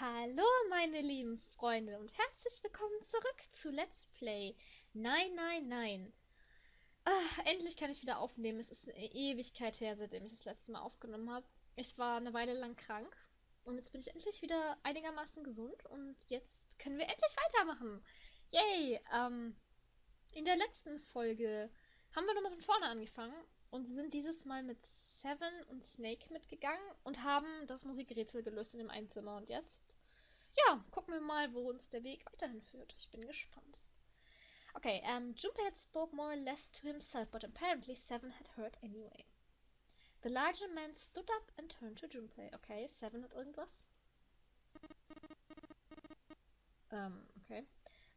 Hallo meine lieben Freunde und herzlich willkommen zurück zu Let's Play. Nein, nein, nein. Endlich kann ich wieder aufnehmen. Es ist eine Ewigkeit her, seitdem ich das letzte Mal aufgenommen habe. Ich war eine Weile lang krank und jetzt bin ich endlich wieder einigermaßen gesund und jetzt können wir endlich weitermachen. Yay! In der letzten Folge haben wir nochmal von vorne angefangen und sind dieses Mal mit Seven und Snake mitgegangen und haben das Musikrätsel gelöst in dem einen Zimmer. Und jetzt, ja, gucken wir mal, wo uns der Weg weiterhin führt. Ich bin gespannt. Okay, Junpei had spoke more or less to himself, but apparently Seven had heard anyway. The larger man stood up and turned to Junpei. Okay, Seven hat irgendwas. Okay.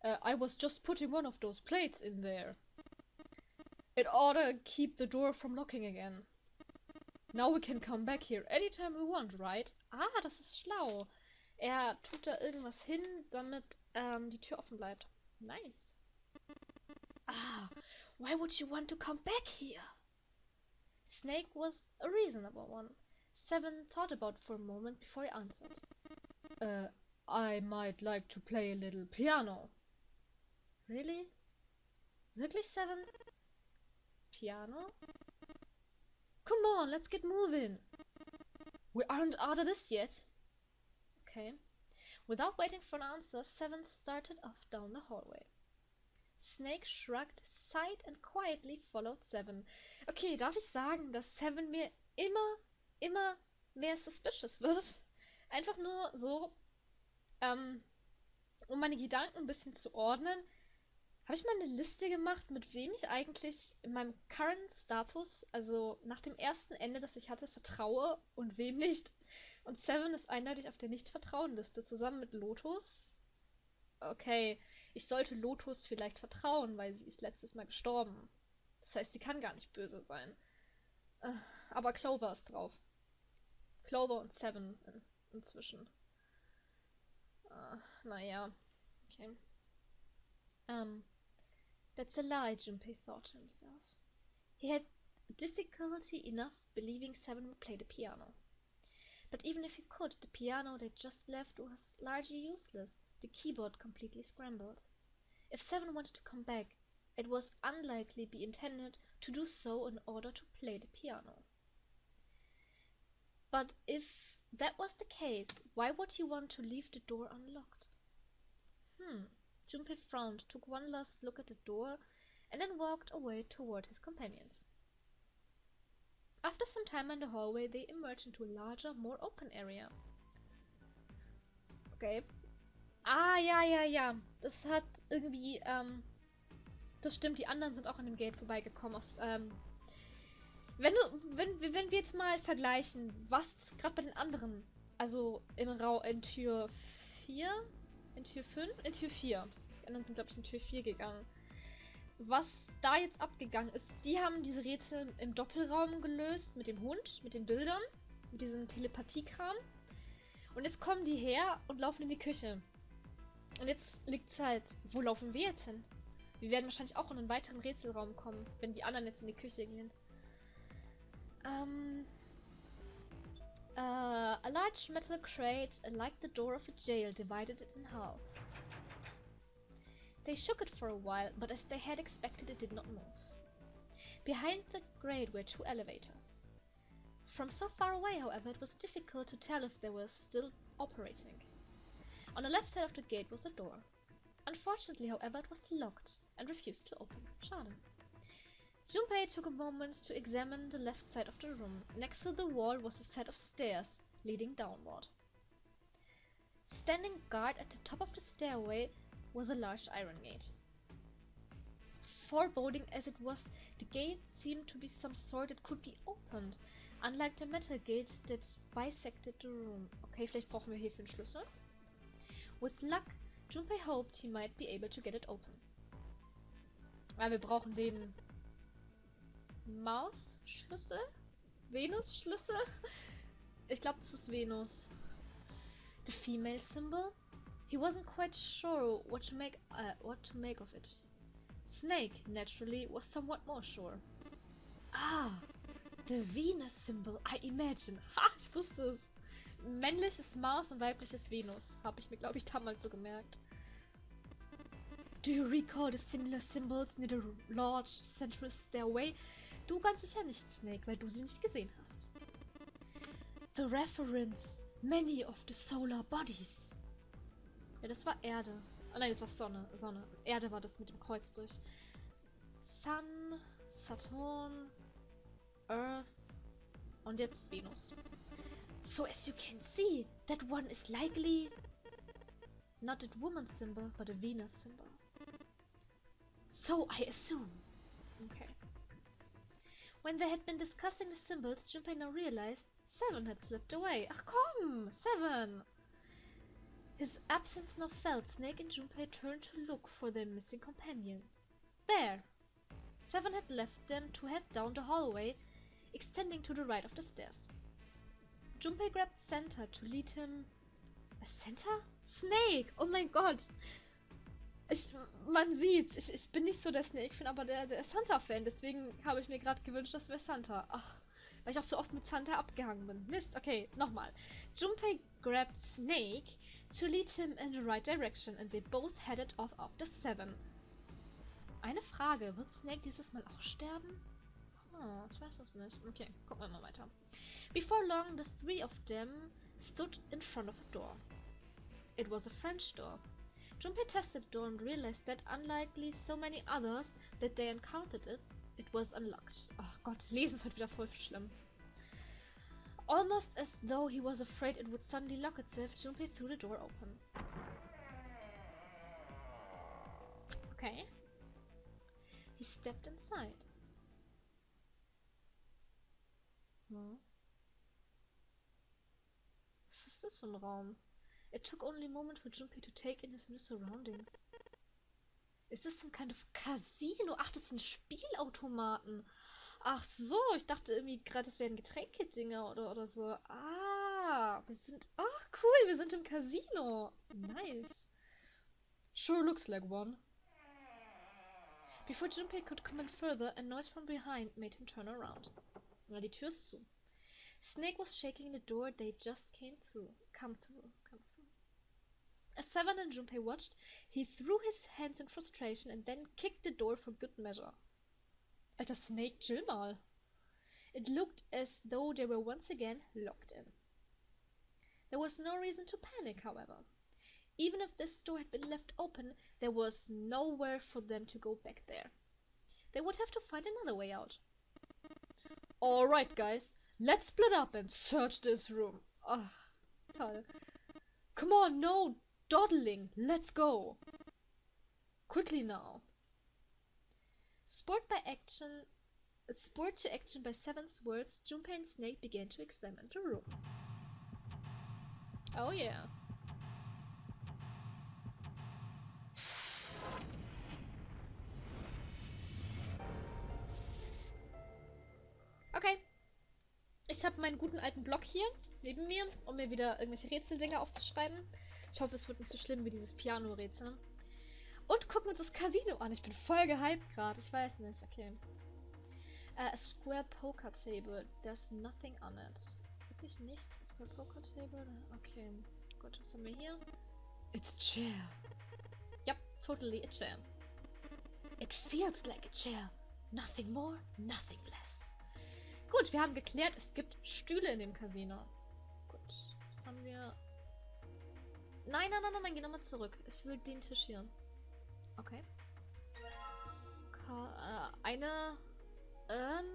I was just putting one of those plates in there. It oughta keep the door from locking again. Now we can come back here anytime we want, right? Ah, das ist schlau. Er tut da irgendwas hin, damit die Tür offen bleibt. Nice. Ah, why would you want to come back here? Snake was a reasonable one. Seven thought about for a moment before he answered. I might like to play a little piano. Really? Wirklich, Seven? Piano? Come on, let's get moving. We aren't out of this yet. Okay. Without waiting for an answer, Seven started off down the hallway. Snake shrugged, sighed and quietly followed Seven. Okay, darf ich sagen, dass Seven mir immer mehr suspicious wird? Einfach nur so, um meine Gedanken ein bisschen zu ordnen, habe ich mal eine Liste gemacht, mit wem ich eigentlich in meinem current Status, also nach dem ersten Ende, das ich hatte, vertraue und wem nicht. Und Seven ist eindeutig auf der Nicht-Vertrauen-Liste, zusammen mit Lotus. Okay, ich sollte Lotus vielleicht vertrauen, weil sie ist letztes Mal gestorben. Das heißt, sie kann gar nicht böse sein. Aber Clover ist drauf. Clover und Seven inzwischen. Naja, okay. That's a lie, Junpei thought to himself. He had difficulty enough believing Seven would play the piano. But even if he could, the piano they just left was largely useless, the keyboard completely scrambled. If Seven wanted to come back, it was unlikely be intended to do so in order to play the piano. But if that was the case, why would he want to leave the door unlocked? Junpei frowned, took one last look at the door, and then walked away toward his companions. After some time in the hallway, they emerged into a larger, more open area. Okay. Ah, ja. Das hat irgendwie, das stimmt, die anderen sind auch an dem Gate vorbeigekommen. Wenn wir jetzt mal vergleichen, was gerade bei den anderen, also in Tür 4, in Tür 5, in Tür 4. Die anderen sind, glaube ich, in Tür 4 gegangen. Was da jetzt abgegangen ist, die haben diese Rätsel im Doppelraum gelöst, mit dem Hund, mit den Bildern, mit diesem Telepathie-Kram. Und jetzt kommen die her und laufen in die Küche. Und jetzt liegt's halt, wo laufen wir jetzt hin? Wir werden wahrscheinlich auch in einen weiteren Rätselraum kommen, wenn die anderen jetzt in die Küche gehen. A large metal crate, like the door of a jail, divided it in half. They shook it for a while, but as they had expected, it did not move. Behind the grate were two elevators. From so far away, however, it was difficult to tell if they were still operating. On the left side of the gate was a door. Unfortunately, however, it was locked and refused to open. Schade. Junpei took a moment to examine the left side of the room. Next to the wall was a set of stairs leading downward. Standing guard at the top of the stairway was a large iron gate. Foreboding as it was, the gate seemed to be some sort that could be opened, unlike the metal gate that bisected the room. Okay, vielleicht brauchen wir hierfür einen Schlüssel. With luck, Junpei hoped he might be able to get it open. Ah, wir brauchen den Mars-Schlüssel? Venus-Schlüssel? Ich glaube, das ist Venus. The female symbol? He wasn't quite sure what to make of it. Snake, naturally, was somewhat more sure. Ah, the Venus symbol, I imagine. Ha, ich wusste es. männlich ist Mars und weiblich ist Venus. Habe ich mir, glaube ich, damals so gemerkt. Do you recall the similar symbols near the large central stairway? Du ganz sicher nicht, Snake, weil du sie nicht gesehen hast. The reference many of the solar bodies. Ja, das war Erde. Oh nein, das war Sonne. Erde war das mit dem Kreuz durch. Sun, Saturn, Earth und jetzt Venus. So as you can see, that one is likely not a woman's symbol, but a Venus symbol. So I assume. Okay. When they had been discussing the symbols, Junpei now realized Seven had slipped away. Ach komm, Seven! His absence now felt, Snake and Junpei turned to look for their missing companion. There! Seven had left them to head down the hallway, extending to the right of the stairs. Junpei grabbed Santa to lead him... A Santa? Snake! Oh mein Gott! Man sieht's, ich bin nicht so der Snake-Fan, aber der Santa-Fan, deswegen habe ich mir gerade gewünscht, das wäre Santa. Ach, weil ich auch so oft mit Santa abgehangen bin. Mist, okay, nochmal. Junpei grabbed Snake to lead him in the right direction and they both headed off after Seven. Eine Frage, wird Snake dieses Mal auch sterben? Ich weiß es nicht. Okay, gucken wir mal weiter. Before long, the three of them stood in front of a door. It was a French door. Junpei tested the door and realized that, unlikely so many others that they encountered it, it was unlocked. Ach Gott, lesen ist heute wieder voll schlimm. Almost as though he was afraid it would suddenly lock itself, Junpei threw the door open. Okay. He stepped inside. Was ist das für ein Raum? It took only a moment for Junpei to take in his new surroundings. Is this some kind of Casino? Ach, das sind Spielautomaten. Ach so, ich dachte irgendwie gerade, das wären Getränkedinger oder so. Ah, wir sind... Ach, cool, wir sind im Casino. Nice. Sure looks like one. Before Junpei could comment further, a noise from behind made him turn around. Na, die Tür ist zu. Snake was shaking the door they just come through. As Seven and Junpei watched, he threw his hands in frustration and then kicked the door for good measure. Alter Snake, chill mal. It looked as though they were once again locked in. There was no reason to panic, however. Even if this door had been left open, there was nowhere for them to go back there. They would have to find another way out. Alright, guys, let's split up and search this room. Ach, toll. Come on, no dawdling, let's go. Quickly now. Spurred to action by Seven's words, Junpei and Snake began to examine the room. Oh yeah. Okay. Ich habe meinen guten alten Block hier neben mir, um mir wieder irgendwelche Rätseldinger aufzuschreiben. Ich hoffe, es wird nicht so schlimm wie dieses Piano-Rätsel. Und gucken wir uns das Casino an. Ich bin voll gehypt gerade. Ich weiß nicht. Okay. A square poker table. There's nothing on it. Wirklich nichts? A square poker table? Okay. Gut, was haben wir hier? It's a chair. Yep, totally a chair. It feels like a chair. Nothing more, nothing less. Gut, wir haben geklärt, es gibt Stühle in dem Casino. Gut, was haben wir? Nein, geh nochmal zurück. Ich will den Tisch hier. Okay.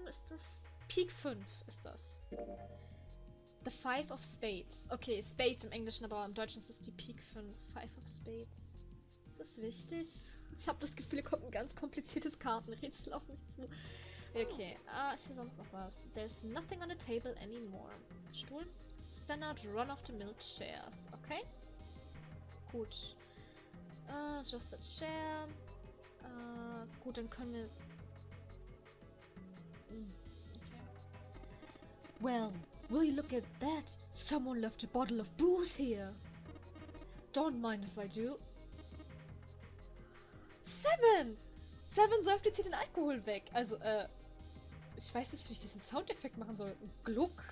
Ist das? Pik 5 ist das. The Five of Spades. Okay, Spades im Englischen, aber im Deutschen ist es die Pik 5. Five of Spades. Ist das wichtig? Ich habe das Gefühl, hier kommt ein ganz kompliziertes Kartenrätsel auf mich zu. Okay, ist hier sonst noch was? There's nothing on the table anymore. Stuhl? Standard run-of-the-mill chairs. Okay. Gut. Just a chair. Gut, dann können wir... Okay. Well, will you look at that? Someone left a bottle of booze here. Don't mind if I do. Seven! Seven säuft jetzt hier den Alkohol weg. Also, ich weiß nicht, wie ich diesen Soundeffekt machen soll. Gluck.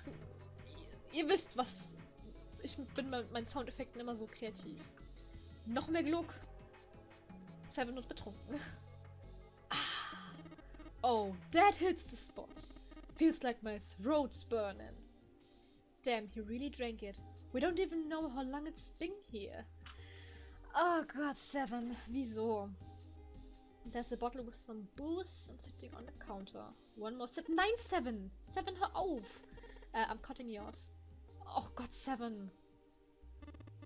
Ihr wisst, was Ich bin mit meinen Soundeffekten immer so kreativ. Noch mehr Gluck. 7 wird betrunken. Ah. Oh, that hits the spot. Feels like my throat's burning. Damn, he really drank it. We don't even know how long it's been here. Oh God, 7. Wieso? There's a bottle with some booze and sitting on the counter. One more sip. Nein, 7! 7, hör auf! I'm cutting you off. Oh God, 7.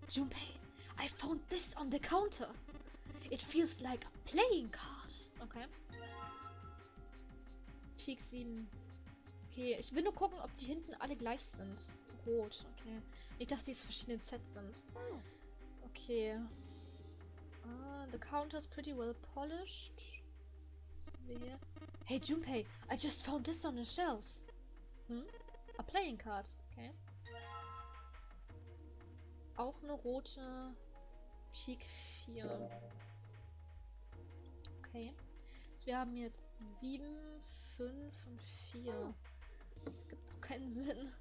Junpei, I found this on the counter. It feels like a playing card. Okay. Peak 7. Okay, ich will nur gucken, ob die hinten alle gleich sind. Rot, okay. Nicht, dass die aus verschiedenen Sets sind. Okay. The counter is pretty well polished. Was haben wir hier? Hey Junpei, I just found this on a shelf. A playing card. Okay. Auch eine rote Pik 4. Okay. Also wir haben jetzt 7, 5 und 4. Das gibt doch keinen Sinn.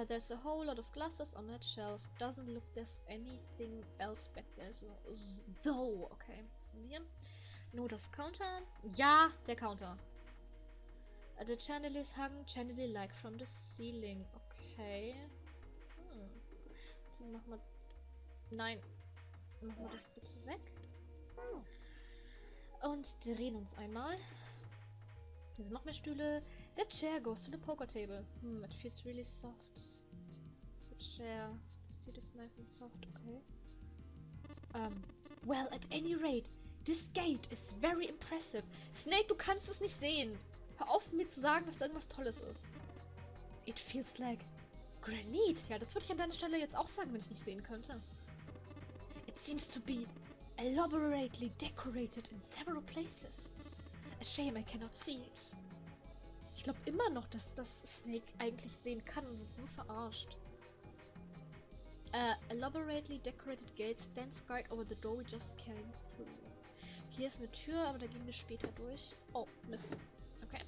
There's a whole lot of glasses on that shelf. Doesn't look there's anything else back there. So, okay. Was haben wir hier? Nur das Counter. Ja, der Counter. The chandelier is hung chandelier-like from the ceiling. Okay. Dann machen wir... Nein. Machen wir das bitte weg. Und drehen uns einmal. Hier sind noch mehr Stühle. The chair goes to the poker table. It feels really soft. The chair. The seat is nice and soft. Okay. Well, at any rate, this gate is very impressive. Snake, du kannst es nicht sehen. Hör auf, mir zu sagen, dass da irgendwas Tolles ist. It feels like granite. Ja, das würde ich an deiner Stelle jetzt auch sagen, wenn ich nicht sehen könnte. It seems to be elaborately decorated in several places. A shame I cannot see it. Ich glaube immer noch, dass das Snake eigentlich sehen kann und uns nur verarscht. Elaborately decorated gate stands guard over the door we just came through. Hier ist eine Tür, aber da gehen wir später durch. Oh, Mist. Okay.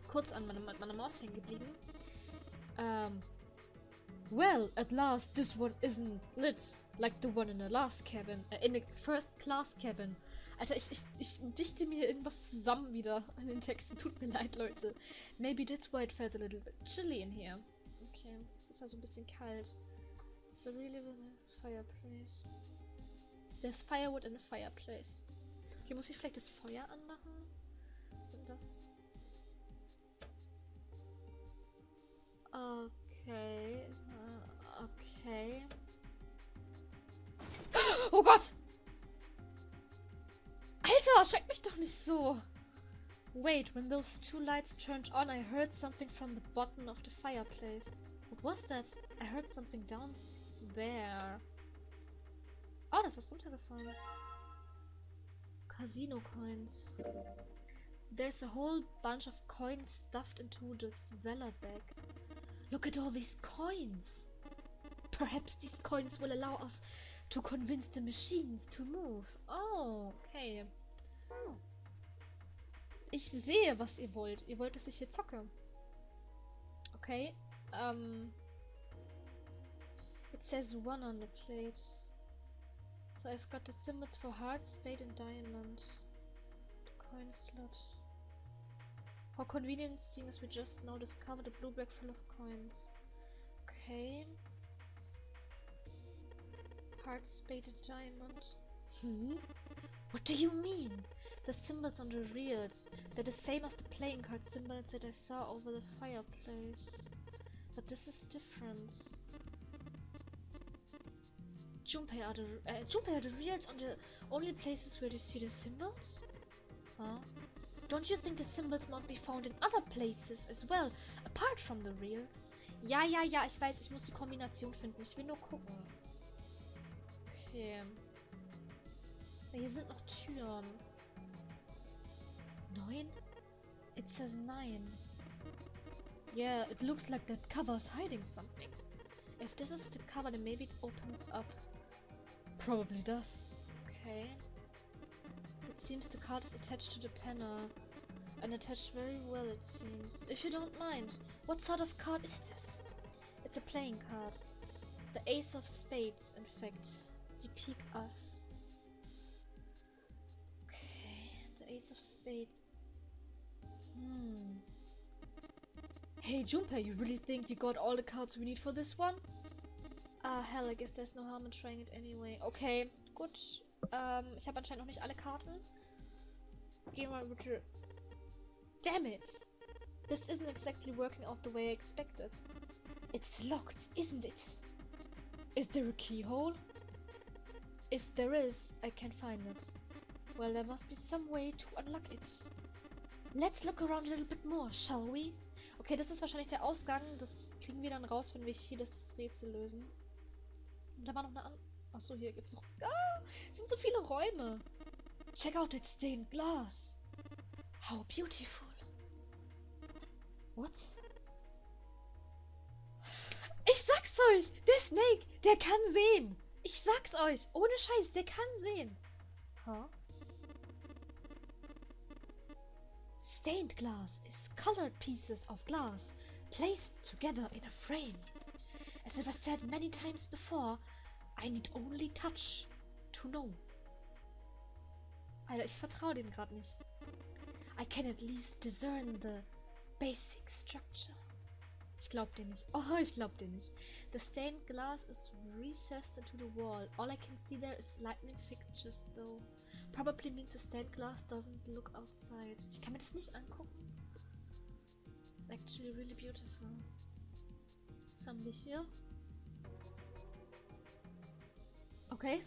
Kurz an meiner Maus hängen geblieben. Well, at last this one isn't lit like the one in the last cabin. In the first class cabin. Alter, ich dichte mir irgendwas zusammen wieder in den Texten. Tut mir leid, Leute. Maybe that's why it felt a little bit chilly in here. Okay, es ist also ein bisschen kalt. It's a really fireplace. There's firewood in the fireplace. Okay, muss ich vielleicht das Feuer anmachen? Was sind das? Okay. Okay. Oh Gott! Alter, schreck mich doch nicht so! Wait, when those two lights turned on, I heard something from the bottom of the fireplace. What was that? I heard something down there. Oh, da ist was runtergefallen. Casino coins. There's a whole bunch of coins stuffed into this Weller bag. Look at all these coins! Perhaps these coins will allow us to convince the machines to move. Oh, okay. Ich sehe, was ihr wollt. Ihr wollt, dass ich hier zocke. Okay. It says 1 on the plate. So I've got the symbols for heart, spade and diamond. The coin slot. How convenient, seeing as we just now discovered a blue bag full of coins. Okay. Heart, spade and diamond. What do you mean? The symbols on the reels. They're the same as the playing card symbols that I saw over the fireplace. But this is different. Junpei are the reels on the only places where you see the symbols? Huh? Don't you think the symbols might be found in other places as well, apart from the reels? Ja, ich weiß, ich muss die Kombination finden. Ich will nur gucken. Okay. Ja, hier sind noch Türen. 9? It says 9. Yeah, it looks like that cover is hiding something. If this is the cover, then maybe it opens up. Probably does. Okay. It seems the card is attached to the panel. And attached very well, it seems. If you don't mind, what sort of card is this? It's a playing card. The Ace of Spades, in fact. Die Pik Ass. Okay, the Ace of Spades. Hey Junpei, you really think you got all the cards we need for this one? Hell, I guess there's no harm in trying it anyway. Okay, gut. Ich habe anscheinend noch nicht alle Karten. Gehen wir mal bitte. Damn it! This isn't exactly working out the way I expected. It's locked, isn't it? Is there a keyhole? If there is, I can't find it. Well, there must be some way to unlock it. Let's look around a little bit more, shall we? Okay, das ist wahrscheinlich der Ausgang. Das kriegen wir dann raus, wenn wir hier das Rätsel lösen. Und da war noch eine andere. Achso, hier gibt's noch. Es sind so viele Räume. Check out that stained glass. How beautiful. What? Ich sag's euch! Der Snake, der kann sehen! Ich sag's euch! Ohne Scheiß, der kann sehen! Huh? Stained glass is colored pieces of glass placed together in a frame. As I've said many times before, I need only touch to know. Alter, ich vertraue dem gerade nicht. I can at least discern the basic structure. Ich glaub dir nicht. Oh, ich glaub dir nicht. The stained glass is recessed into the wall. All I can see there is lightning fixtures though. Probably means the stained glass doesn't look outside. Ich kann mir das nicht angucken. It's actually really beautiful. Was haben wir hier? Okay.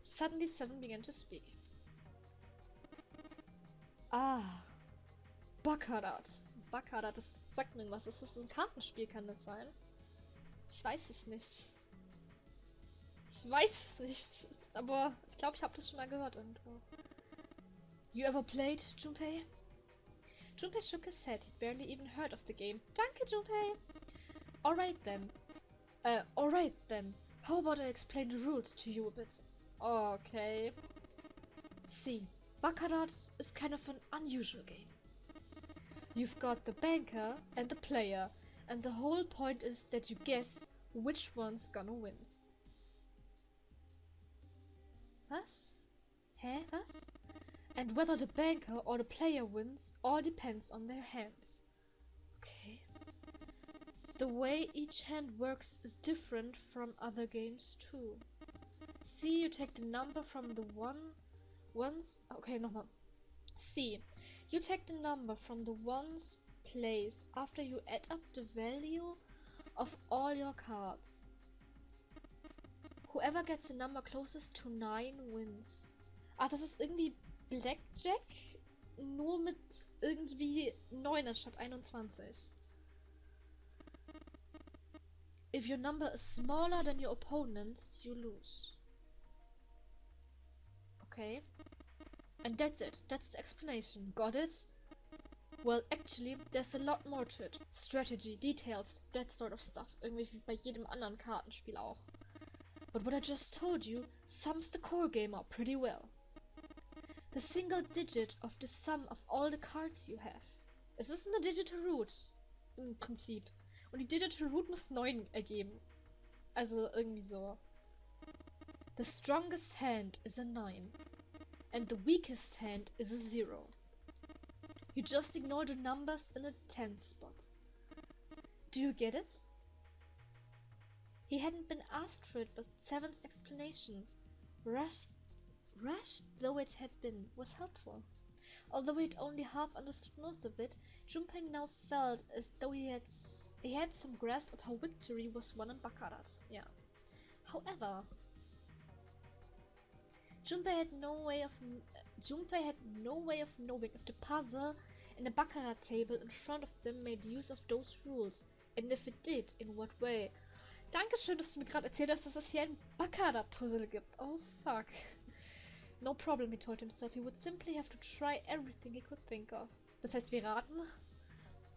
Suddenly Seven began to speak. Baccarat. Baccarat, das sagt mir was. Ist das ein Kartenspiel, kann das sein? Ich weiß es nicht. Ich weiß es nicht. Aber ich glaube, ich habe das schon mal gehört irgendwo. You ever played, Junpei? Junpei shook his head. He'd barely even heard of the game. Danke, Junpei. Alright then. How about I explain the rules to you a bit? Okay. See, Baccarat is kind of an unusual game. You've got the banker and the player, and the whole point is that you guess which one's gonna win. Was? Hä? Was? And whether the banker or the player wins all depends on their hands. Okay. The way each hand works is different from other games too. See, you take the number from the ones. Okay, nochmal. See, you take the number from the ones place after you add up the value of all your cards. Whoever gets the number closest to 9 wins. Das ist irgendwie Blackjack, nur mit irgendwie 9 anstatt 21. If your number is smaller than your opponent's, you lose. Okay. And that's it. That's the explanation. Got it? Well, actually, there's a lot more to it. Strategy, details, that sort of stuff. Irgendwie wie bei jedem anderen Kartenspiel auch. But what I just told you sums the core game up pretty well. The single digit of the sum of all the cards you have. Es ist eine Digital Root. Im Prinzip. Und die Digital Root muss 9 ergeben. Also irgendwie so. The strongest hand is a 9. And the weakest hand is a 0. You just ignore the numbers in a 10th spot. Do you get it? He hadn't been asked for it, but Seven's explanation, rushed though it had been, was helpful. Although he'd only half understood most of it, Junpei now felt as though he had some grasp of how victory was won in Baccarat. Yeah. However, Junpei had no way of knowing if the puzzle in the Baccarat table in front of them made use of those rules, and if it did, in what way. Dankeschön, dass du mir gerade erzählt hast, dass es hier ein Baccarat-Puzzle gibt. Oh fuck. No problem, he told himself. He would simply have to try everything he could think of. Das heißt, wir raten.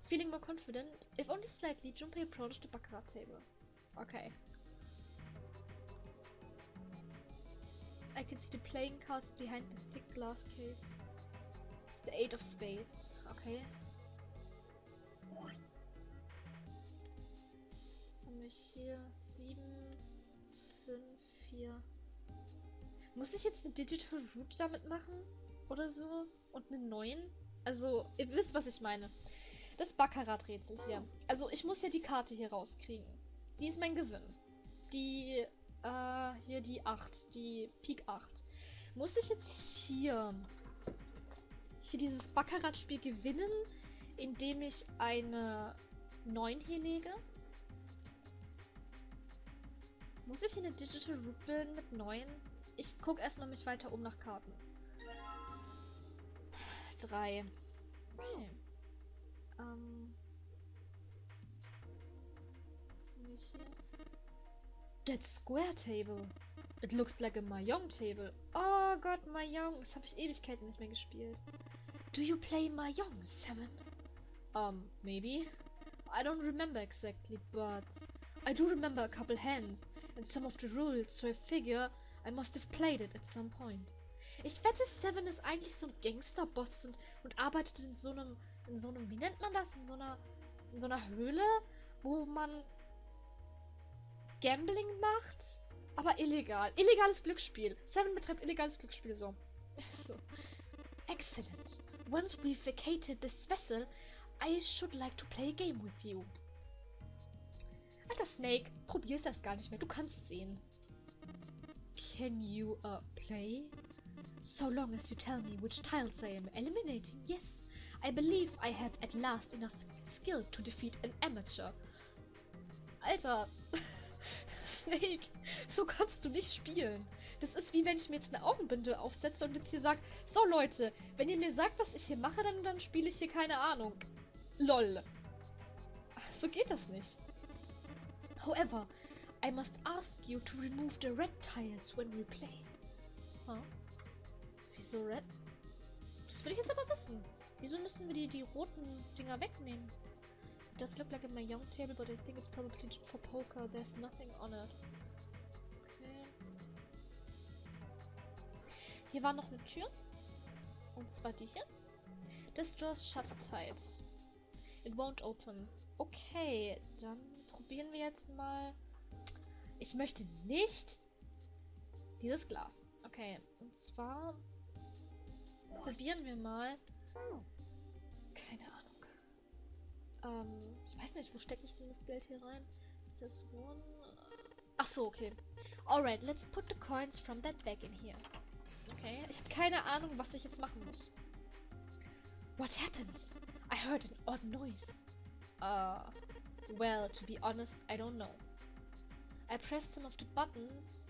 Feeling more confident, if only slightly, Junpei approached the Baccarat table. Okay. I can see the playing cards behind the thick glass case. The 8 of spades. Okay. Was haben wir hier? 7. 4. Muss ich jetzt eine Digital Root damit machen? Oder so? Und einen neuen? Also, ihr wisst, was ich meine. Das Baccarat-Rätsel hier. Also, ich muss ja die Karte hier rauskriegen. Die ist mein Gewinn. Die, hier die 8. Die Pik 8. Muss ich jetzt hier dieses Baccarat-Spiel gewinnen, indem ich eine 9 hier lege? Muss ich hier eine Digital Root bilden mit 9? Ich gucke erstmal mich weiter um nach Karten. 3. Okay. Was haben wir hier? That square table. It looks like a Mahjong table. Oh Gott, Mahjong. Das habe ich Ewigkeiten nicht mehr gespielt. Do you play Mahjong, Seven? Maybe. I don't remember exactly, but I do remember a couple hands and some of the rules, so I figure I must have played it at some point. Ich wette, Seven ist eigentlich so ein Gangsterboss und arbeitet in so einem, wie nennt man das? In so einer Höhle, wo man Gambling macht, aber illegal. Illegales Glücksspiel. Seven betreibt illegales Glücksspiel, so. So. Excellent. Once we've vacated this vessel, I should like to play a game with you. Alter Snake, probier's das gar nicht mehr. Du kannst sehen. Can you, play? So long as you tell me which tiles I am eliminating, yes. I believe I have at last enough skill to defeat an amateur. Alter. Snake, so kannst du nicht spielen. Das ist wie wenn ich mir jetzt eine Augenbinde aufsetze und jetzt hier sage, so Leute, wenn ihr mir sagt, was ich hier mache, dann spiele ich hier keine Ahnung. LOL. So geht das nicht. However, I must ask you to remove the red tiles when we play. Huh? Wieso red? Das will ich jetzt aber wissen. Wieso müssen wir die roten Dinger wegnehmen? It does look like a Mahjong table, but I think it's probably for poker. There's nothing on it. Okay. Hier war noch eine Tür. Und zwar die hier. This door's shut tight. It won't open. Okay, dann probieren wir jetzt mal. Ich möchte nicht dieses Glas. Okay, und zwar probieren wir mal. Keine Ahnung. Ich weiß nicht, wo stecke ich denn das Geld hier rein? Ist das one? Ach so, okay. Alright, let's put the coins from that bag in here. Okay, ich habe keine Ahnung, was ich jetzt machen muss. What happened? I heard an odd noise. Well, to be honest, I don't know. I pressed some of the buttons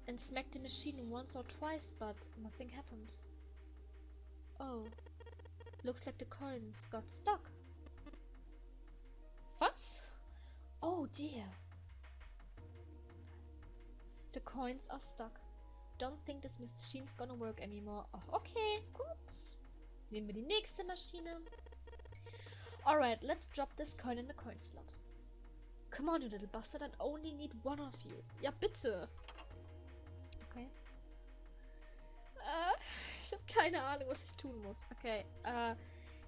and smacked the machine once or twice, but nothing happened. Oh, looks like the coins got stuck. Was? Oh dear. The coins are stuck. Don't think this machine's gonna work anymore. Oh, okay, gut. Nehmen wir die nächste Maschine. Alright, let's drop this coin in the coin slot. Come on, you little bastard, I only need one of you. Ja, bitte. Okay. Ich habe keine Ahnung, was ich tun muss. Okay,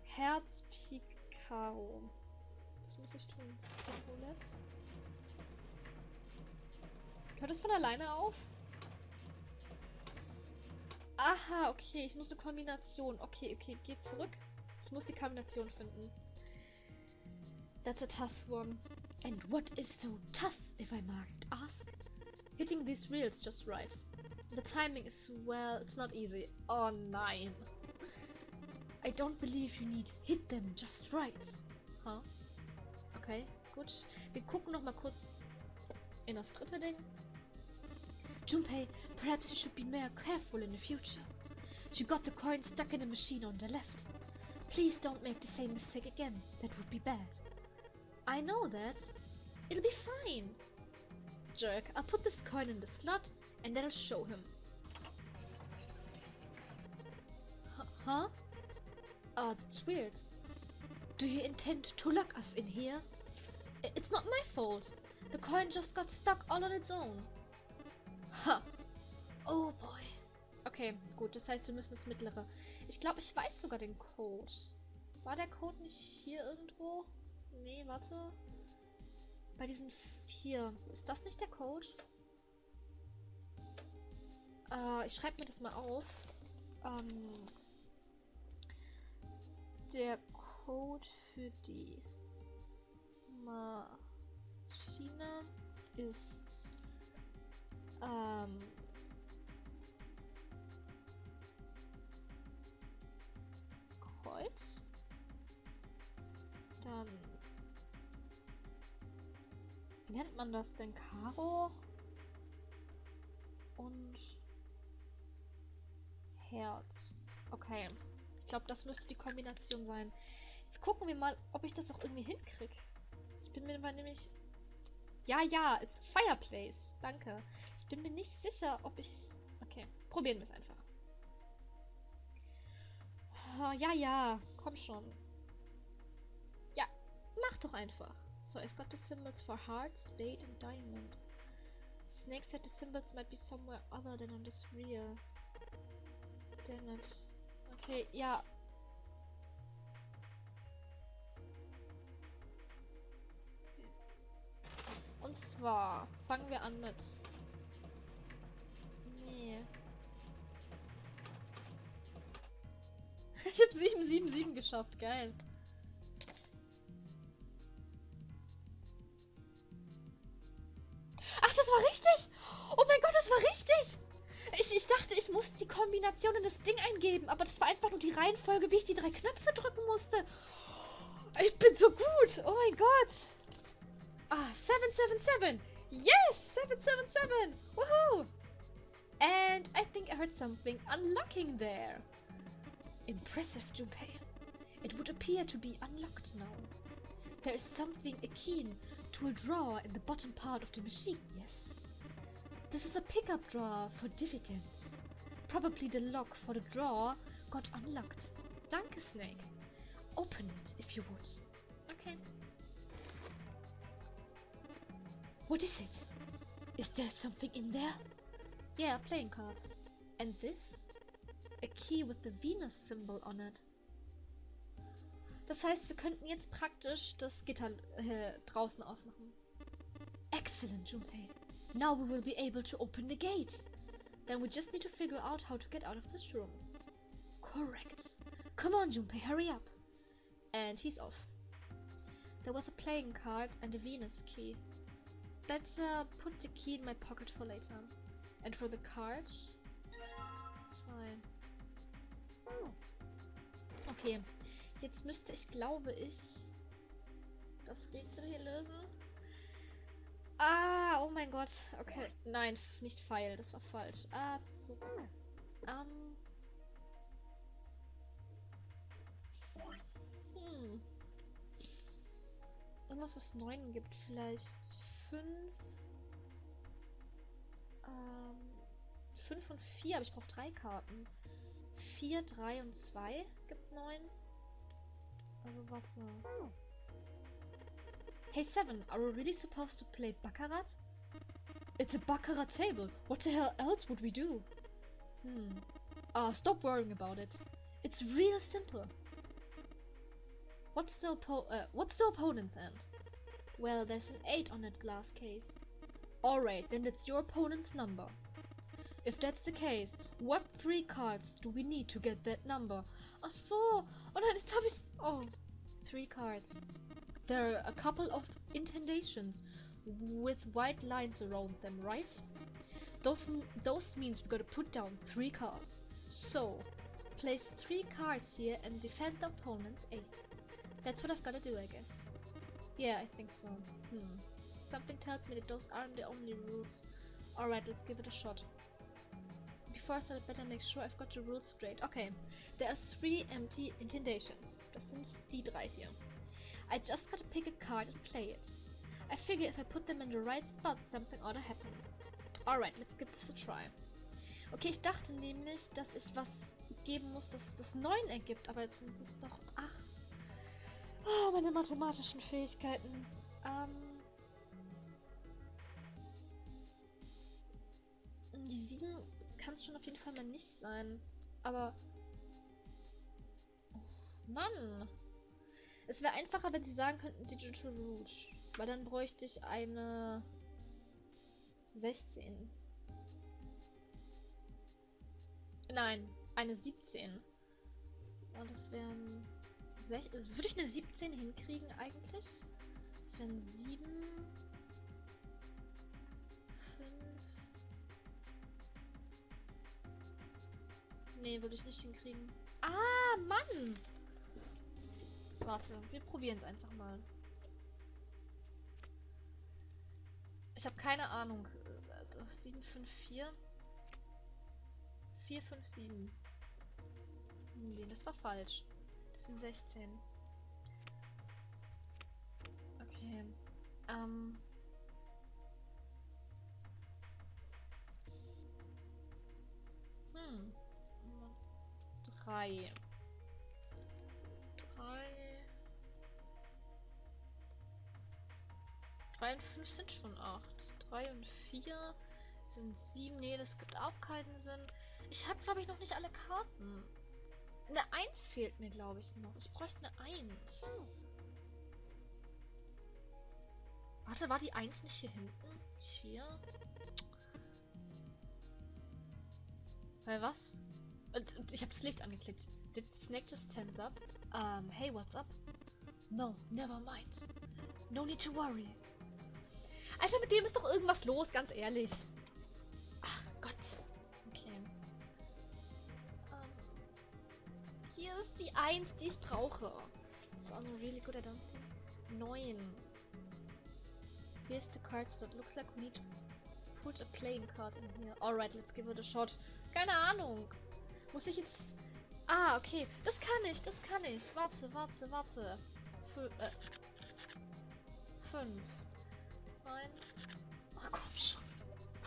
Herz, Pik, Karo. Was muss ich tun? Roulette. Hört das von alleine auf? Aha, okay, ich muss eine Kombination. Okay, geh zurück. Ich muss die Kombination finden. That's a tough one. And what is so tough, if I might ask? Hitting these reels just right. The timing is, well, it's not easy. Oh nein. I don't believe you need hit them just right. Huh? Okay, gut. Wir gucken noch mal kurz in das dritte Ding. Junpei, perhaps you should be more careful in the future. You got the coin stuck in a machine on the left. Please don't make the same mistake again. That would be bad. I know that. It'll be fine. Jerk, I'll put this coin in the slot and that'll show him. Huh? Oh, that's weird. Do you intend to lock us in here? It's not my fault. The coin just got stuck all on its own. Ha! Oh boy. Okay, gut, das heißt, wir müssen das mittlere. Ich glaube, ich weiß sogar den Code. War der Code nicht hier irgendwo? Nee, warte. Bei diesen 4. Ist das nicht der Code? Ich schreibe mir das mal auf. Der Code für die Maschine ist Kreuz. Dann, wie nennt man das denn? Karo und Herz. Okay. Ich glaube, das müsste die Kombination sein. Jetzt gucken wir mal, ob ich das auch irgendwie hinkriege. Ich bin mir mal nämlich... Ja, it's Fireplace. Danke. Ich bin mir nicht sicher, ob ich... Okay, probieren wir es einfach. Ja, komm schon. Ja, mach doch einfach. So, I've got the symbols for heart, spade and diamond. Snake said the symbols might be somewhere other than on this reel. Damn it. Okay, ja. Okay. Und zwar fangen wir an mit... Nee. Ich hab 777 geschafft, geil. Ach, das war richtig! Oh mein Gott, das war richtig! Ich dachte, ich muss die Kombination in das Ding eingeben, aber das war einfach nur die Reihenfolge, wie ich die 3 Knöpfe drücken musste. Ich bin so gut! Oh mein Gott! Ah, 777! Yes! 777! Woohoo! And I think I heard something unlocking there. Impressive, Junpei. It would appear to be unlocked now. There is something akin to a drawer in the bottom part of the machine, yes? This is a pickup drawer for dividend. Probably the lock for the drawer got unlocked. Danke, Snake. Open it if you would. Okay. What is it? Is there something in there? Yeah, a playing card. And this? A key with the Venus symbol on it. Das heißt, wir könnten jetzt praktisch das Gitter draußen aufmachen. Excellent, Junpei. Now we will be able to open the gate. Then we just need to figure out how to get out of this room. Correct. Come on, Junpei, hurry up. And he's off. There was a playing card and a Venus key. Better put the key in my pocket for later. And for the card... 2. Okay. Jetzt müsste ich, glaube ich, das Rätsel hier lösen. Ah, oh mein Gott. Okay. Nein, nicht Pfeil, das war falsch. Ah, so. Irgendwas, was 9 gibt. Vielleicht 5. 5 und 4, aber ich brauche 3 Karten. 4, 3 und 2 gibt 9. Also warte. Hey Seven, are we really supposed to play Baccarat? It's a Baccarat table. What the hell else would we do? Stop worrying about it. It's real simple. What's the opponent's end? Well, there's an 8 on that glass case. Alright, then that's your opponent's number. If that's the case, what 3 cards do we need to get that number? Ach so! Oh nein, jetzt habe ich... Oh, 3 cards. There are a couple of indentations with white lines around them, right? Those means we gotta put down 3 cards. So, place 3 cards here and defend the opponent's 8. That's what I've gotta do, I guess. Yeah, I think so. Something tells me that those aren't the only rules. Alright, let's give it a shot. First, I'd better make sure I've got the rules straight. Okay, there are 3 empty indentations. Das sind die 3 hier. I just gotta pick a card and play it. I figure if I put them in the right spot, something ought to happen. Alright, let's give this a try. Okay, ich dachte nämlich, dass ich was geben muss, das das 9 ergibt, aber jetzt sind es doch 8. Oh, meine mathematischen Fähigkeiten. Die 7 kann es schon auf jeden Fall mal nicht sein. Aber... Oh, Mann! Es wäre einfacher, wenn sie sagen könnten Digital Root. Weil dann bräuchte ich eine... 16. Nein, eine 17. Und das wären... Würde ich eine 17 hinkriegen eigentlich? Das wären 7... 5... Nee, würde ich nicht hinkriegen. Ah, Mann! Warte, wir probieren es einfach mal. Ich habe keine Ahnung. 7, 5, 4. 4, 5, 7. Nee, das war falsch. Das sind 16. Okay. 3. 3 und 5 sind schon 8. 3 und 4 sind 7. Nee, das gibt auch keinen Sinn. Ich habe, glaube ich, noch nicht alle Karten. Eine 1 fehlt mir, glaube ich, noch. Ich bräuchte eine 1. Warte, war die 1 nicht hier hinten? Hier? Weil was? Und ich habe das Licht angeklickt. Did Snake just tense up? Hey, what's up? No, never mind. No need to worry. Alter, mit dem ist doch irgendwas los, ganz ehrlich. Ach Gott. Okay. Hier ist die 1, die ich brauche. So, really good, I don't think. 9. Here's the cards that looks like we need to put a playing card in here. Alright, let's give it a shot. Keine Ahnung. Muss ich jetzt... Ah, okay. Das kann ich, das kann ich. Warte. 5. 9. Ach komm schon.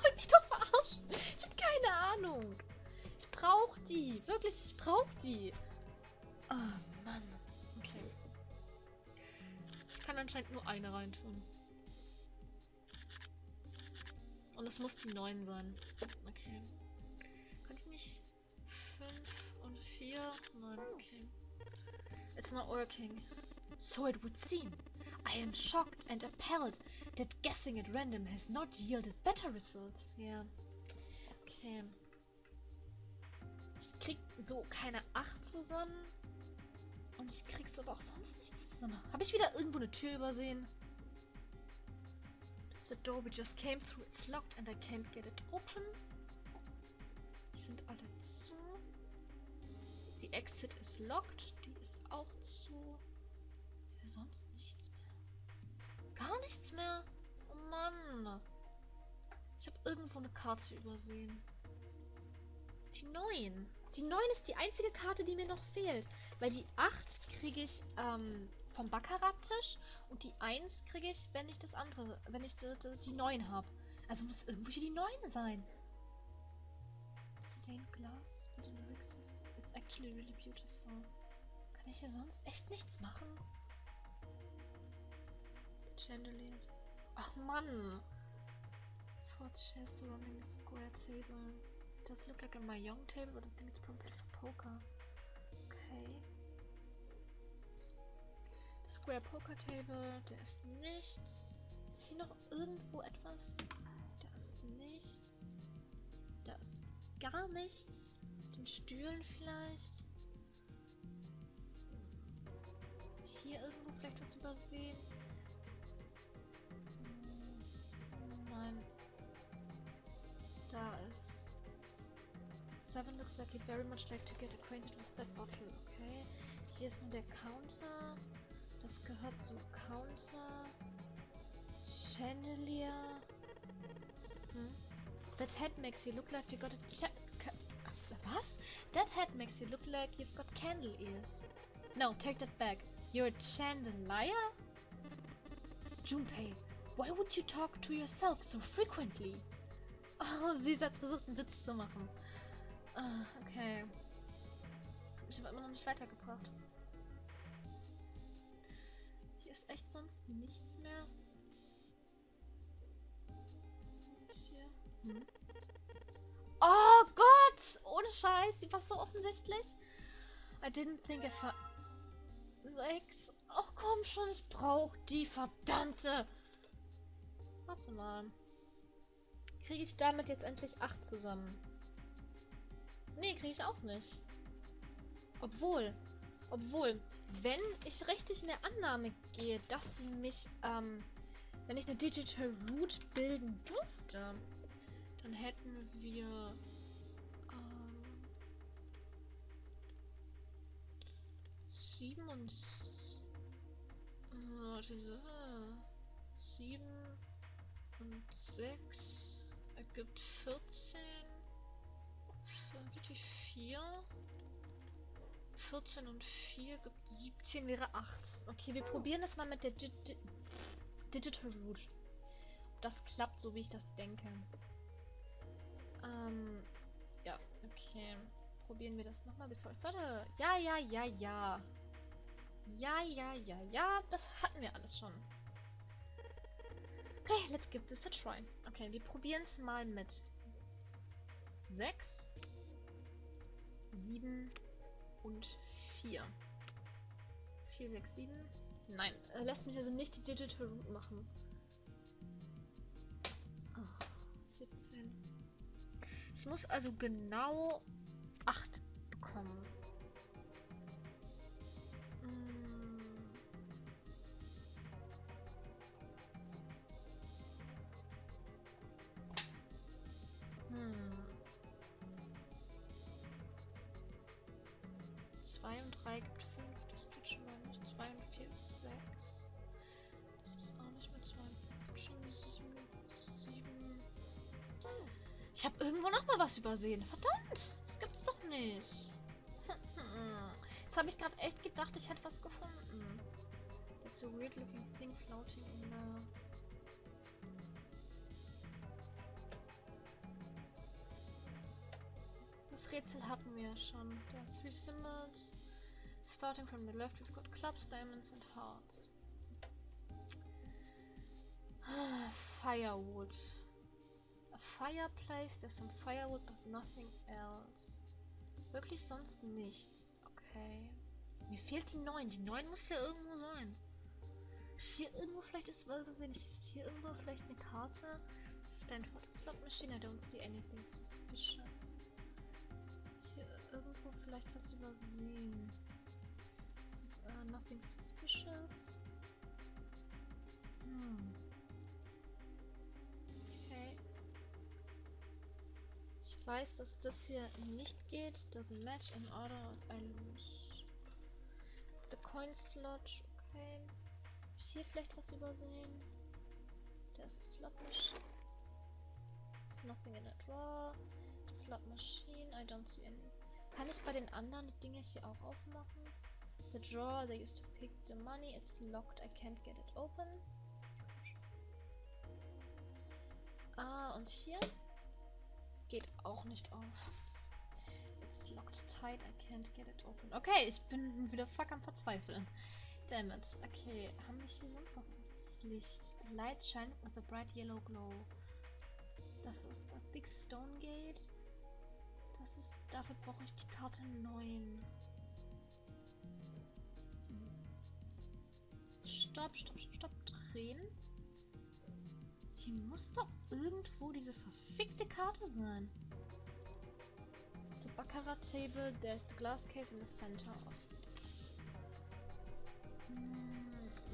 Wollt mich doch verarschen. Ich hab keine Ahnung. Ich brauch die. Wirklich, ich brauch die. Oh Mann. Okay. Ich kann anscheinend nur eine reintun. Und es muss die 9 sein. Okay. Kann ich nicht 5 und 4? Nein, okay. It's not working. So it would seem. I am shocked and appalled that guessing at random has not yielded better results. Ja. Okay. Ich krieg so keine 8 zusammen. Und ich krieg so aber auch sonst nichts zusammen. Habe ich wieder irgendwo eine Tür übersehen? The door we just came through, it's locked and I can't get it open. Die sind alle zu. Die Exit ist locked, die ist auch zu. Ist ja sonst nichts mehr. Gar nichts mehr. Oh Mann. Ich habe irgendwo eine Karte übersehen. Die 9. Die 9 ist die einzige Karte, die mir noch fehlt. Weil die 8 kriege ich vom Baccarat-Tisch und die 1 kriege ich, wenn ich das andere, wenn ich die 9 habe. Also muss irgendwo hier die 9 sein. Stained glass, but the lyrics is, it's actually really beautiful. Kann ich hier sonst echt nichts machen? The chandelier. Ach Mann. 4 chairs surrounding a square table. It does look like a mahjong table, but I think it's probably for poker. Okay. Square Poker Table, da ist nichts. Ist hier noch irgendwo etwas? Da ist nichts. Da ist gar nichts. Den Stühlen vielleicht. Hier irgendwo vielleicht was übersehen. Nein. Da ist 7 looks like he'd very much like to get acquainted with that bottle. Okay. Hier ist nur der Counter. Das gehört zum Counter. Chandelier. That hat makes you look like you got a was? That hat makes you look like you've got candle ears. No, take that back. You're a chandelier? Junpei, why would you talk to yourself so frequently? Oh, sie hat versucht, einen Witz zu machen. Okay. Ich habe immer noch nicht weitergebracht. Hier ist echt sonst nichts mehr. Hier. Oh Gott! Ohne Scheiß, die war so offensichtlich. I didn't think if I... 6. Ach komm schon, ich brauche die verdammte... Warte mal. Kriege ich damit jetzt endlich 8 zusammen? Nee, kriege ich auch nicht. Obwohl, wenn ich richtig in der Annahme gehe, dass sie mich, wenn ich eine Digital Root bilden dürfte, dann hätten wir, 7 und 7 und 6 ergibt 14. Dann gibt die 4. 14 und 4 gibt 17, wäre 8. Okay, wir probieren das mal mit der Digital Root. Das klappt so, wie ich das denke. Ja, okay. Probieren wir das nochmal, bevor ich starte. Ja. Ja, das hatten wir alles schon. Okay, let's give this a try. Okay, wir probieren es mal mit 6, 7 und 4. 4, 6, 7. Nein, lässt mich also nicht die Digital Root machen. Ach, 17. Ich muss also genau 8 bekommen. Zwei und 3 gibt 5, das geht schon mal nicht. 2 und 4 ist 6. Das ist auch nicht mehr 2 und 4, gibt schon 7. Ich habe irgendwo noch mal was übersehen. Verdammt! Das gibt's doch nicht. Jetzt habe ich gerade echt gedacht, ich hätte was gefunden. That's a weird looking thing floating in the... Das Rätsel hatten wir ja schon. There are 3 symbols. Starting from the left, we've got clubs, diamonds and hearts. Firewood. A fireplace, there's some firewood, but nothing else. Wirklich sonst nichts. Okay. Mir fehlt die 9. Die 9 muss ja irgendwo sein. Ist hier irgendwo vielleicht ist was gesehen? Ist hier irgendwo vielleicht eine Karte? Stand for the slot machine. I don't see anything suspicious. Hier irgendwo vielleicht was übersehen. Nothing suspicious. Okay. Ich weiß, dass das hier nicht geht. Doesn't match in order. I lose. It's the coin slot. Okay. Hab ich hier vielleicht was übersehen? There's a slot machine. There's nothing in a drawer. The slot machine. I don't see any. Kann ich bei den anderen die Dinge hier auch aufmachen? The drawer they used to pick the money. It's locked. I can't get it open. Und hier geht auch nicht auf. It's locked tight. I can't get it open. Okay, ich bin wieder fuck am Verzweifeln. Damn it. Okay, haben wir hier sonst noch was? Das Licht. The light shines with a bright yellow glow. Das ist das Big Stone Gate. Das ist. Dafür brauche ich die Karte 9. Stopp. Drehen. Hier muss doch irgendwo diese verfickte Karte sein. The Baccarat table, there's the glass case in the center of it.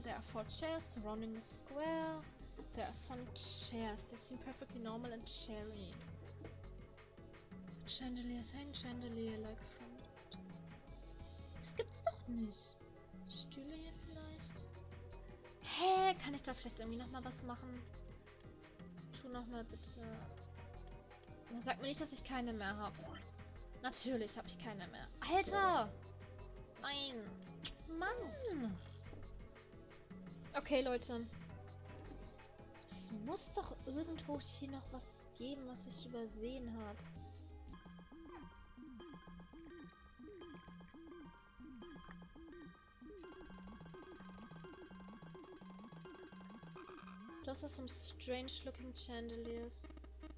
There are 4 chairs surrounding the square. There are some chairs, they seem perfectly normal and cherry. Chandeliers hang chandelier like from it. Das gibt's doch nicht. Stühle hier vielleicht? Hä? Kann ich da vielleicht irgendwie nochmal was machen? Tu nochmal bitte. Sag mir nicht, dass ich keine mehr habe. Natürlich habe ich keine mehr. Alter! Nein! Mann! Okay, Leute. Es muss doch irgendwo hier noch was geben, was ich übersehen habe. Those are some strange looking chandeliers.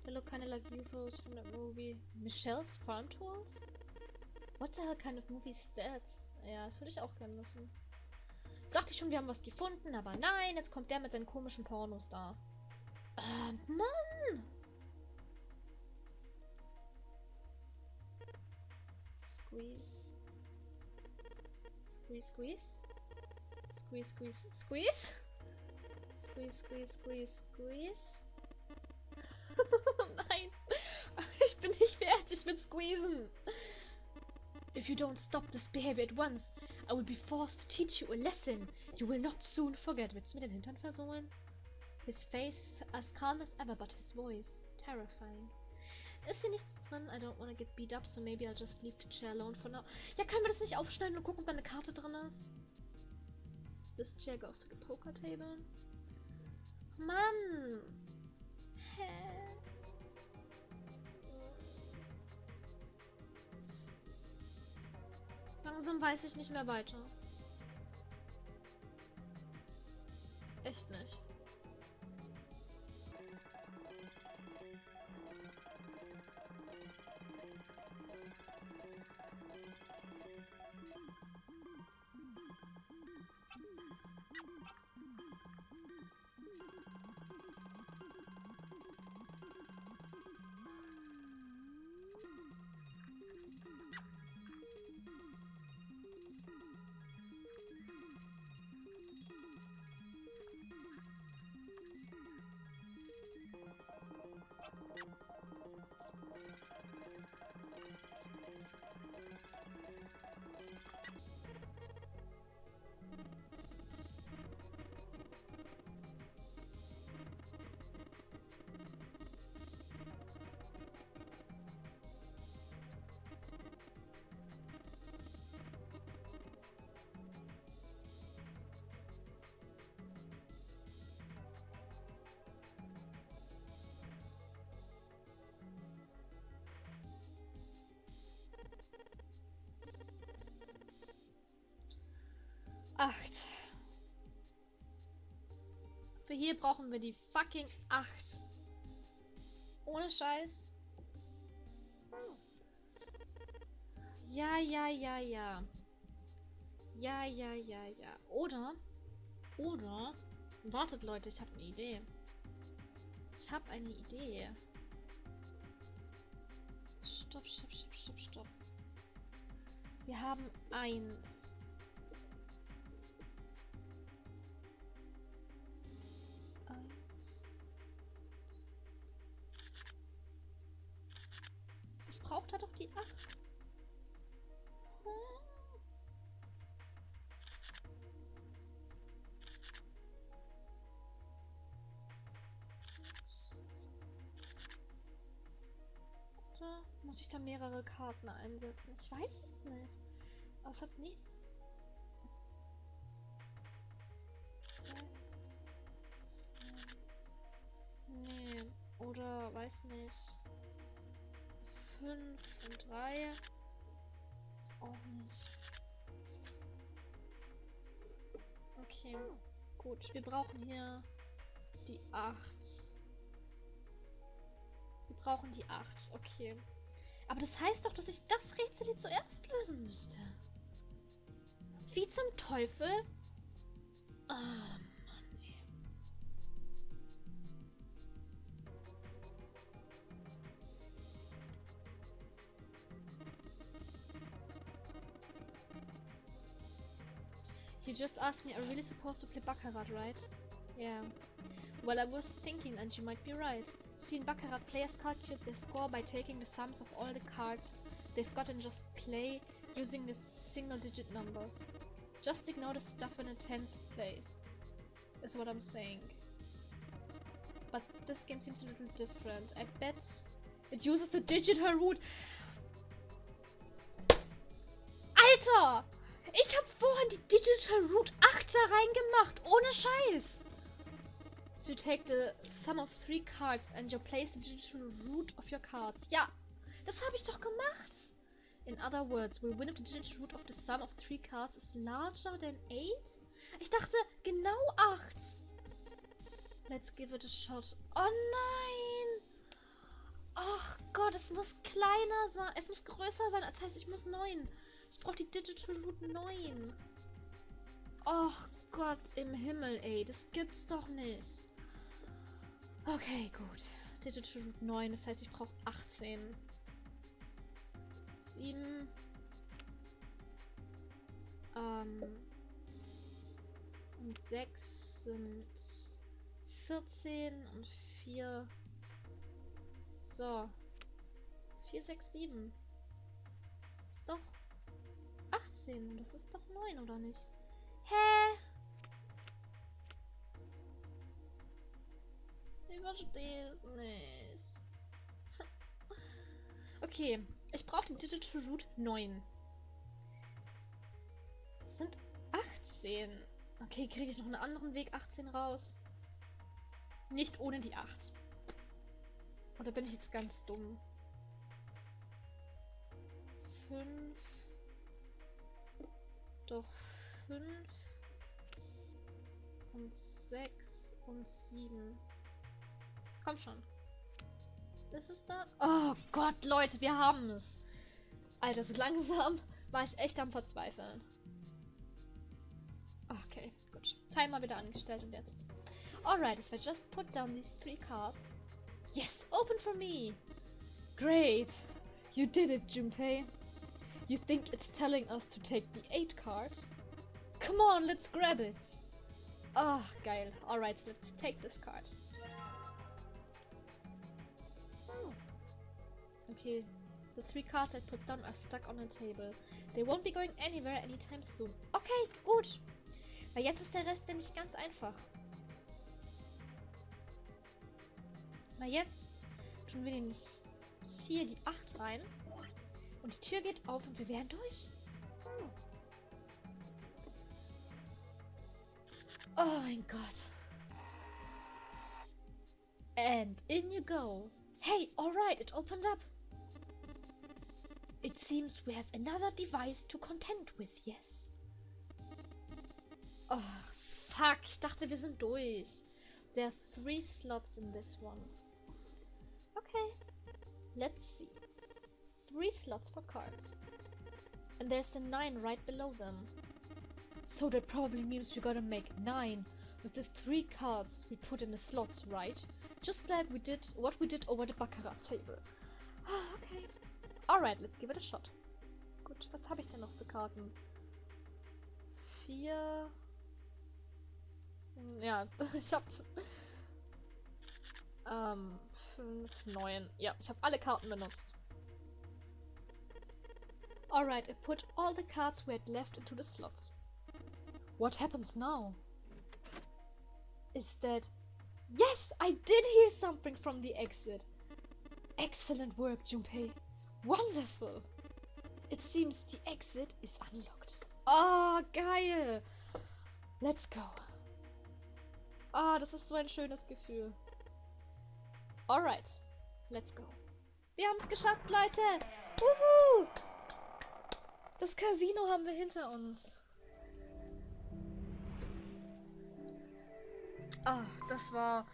They look kind of like UFOs from that movie. Michelle's Farm Tools? What the hell kind of movie is that? Ja, das würde ich auch gerne wissen. Dachte ich schon, wir haben was gefunden, aber nein, jetzt kommt der mit seinen komischen Pornos da. Mann! Squeeze. Squeeze, squeeze. Squeeze, squeeze, squeeze. Squeeze, squeeze, squeeze, squeeze. Nein. Ich bin nicht fertig mit Squeezen. If you don't stop this behavior at once, I will be forced to teach you a lesson you will not soon forget. Willst du mir den Hintern versohlen? His face as calm as ever, but his voice terrifying. Ist hier nichts drin? I don't want to get beat up, so maybe I'll just leave the chair alone for now. Ja, können wir das nicht aufschneiden und gucken, ob da eine Karte drin ist? This chair goes to the poker table. Mann! Hä? Langsam weiß ich nicht mehr weiter. Echt nicht. Acht. Für hier brauchen wir die fucking 8. Ohne Scheiß. Ja, ja, ja, ja. Ja, ja, ja, ja. Oder. Wartet Leute, ich habe eine Idee. Ich habe eine Idee. Stopp, stopp, stopp, stopp, stopp. Wir haben 1. Ich brauche da doch die 8. Oder muss ich da mehrere Karten einsetzen? Ich weiß es nicht. Aber es hat nichts. 6, 2. Nee. Oder weiß nicht. 5 und 3. Ist auch nicht. Okay. Gut. Wir brauchen hier die 8. Wir brauchen die 8. Okay. Aber das heißt doch, dass ich das Rätsel hier zuerst lösen müsste. Wie zum Teufel? Ah, Mann, ey. You just asked me, are we really supposed to play Baccarat, right? Yeah. Well, I was thinking, and you might be right. See, in Baccarat, players calculate their score by taking the sums of all the cards they've got and just play using the single-digit numbers. Just ignore the stuff in a tens place, is what I'm saying. But this game seems a little different. I bet it uses the digital root. Alter! Ich hab vorhin die Digital Root 8 da reingemacht, ohne Scheiß! So you take the sum of 3 cards and you place the digital root of your cards. Ja, das habe ich doch gemacht! In other words, we win if the digital root of the sum of 3 cards is larger than 8? Ich dachte, genau 8! Let's give it a shot. Oh nein! Ach Gott, es muss kleiner sein. Es muss größer sein. Das heißt, ich muss 9. Ich brauche die Digital Root 9. Ach Gott im Himmel, ey. Das gibt's doch nicht. Okay, gut. Digital Root 9. Das heißt, ich brauche 18. 7. Und 6 sind 14 und 4. So. 4, 6, 7. Ist doch 18. Das ist doch 9, oder nicht? Hä? Ich verstehe es nicht. Okay, ich brauche die Digital Root 9. Das sind 18. Okay, kriege ich noch einen anderen Weg 18 raus? Nicht ohne die 8. Oder bin ich jetzt ganz dumm? 5. Doch 5. Und 6 und 7. Komm schon. Ist es das? Oh Gott, Leute, wir haben es. Alter, so langsam war ich echt am Verzweifeln. Okay, gut. Timer wieder angestellt und jetzt. Alright, if I just put down these 3 cards. Yes, open for me! Great! You did it, Junpei. You think it's telling us to take the 8 card? Come on, let's grab it! Ah, geil. Alright, let's take this card. Oh. Okay, the 3 cards I put down are stuck on the table. They won't be going anywhere anytime soon. Okay, gut! Weil jetzt ist der Rest nämlich ganz einfach. Na jetzt tun wir nämlich hier die 8 rein. Und die Tür geht auf und wir wären durch. Oh mein Gott. And in you go. Hey, alright, it opened up. It seems we have another device to contend with, yes. Oh, fuck. Ich dachte, wir sind durch. There are 3 slots in this one. Okay. Let's see. 3 slots for cards. And there's a 9 right below them. So that probably means we gotta make 9 with the 3 cards we put in the slots, right? Just like we did what we did over the Baccarat table. Okay. Alright, let's give it a shot. Gut, was habe ich denn noch für Karten? 4. Ja, ich hab 5, 9. Ja, ich habe alle Karten benutzt. Alright, I put all the cards we had left into the slots. What happens now? Is that... Yes, I did hear something from the exit. Excellent work, Junpei. Wonderful. It seems the exit is unlocked. Oh, geil. Let's go. Ah, das ist so ein schönes Gefühl. Alright, let's go. Wir haben es geschafft, Leute. Wuhu! Das Casino haben wir hinter uns. Ah, das war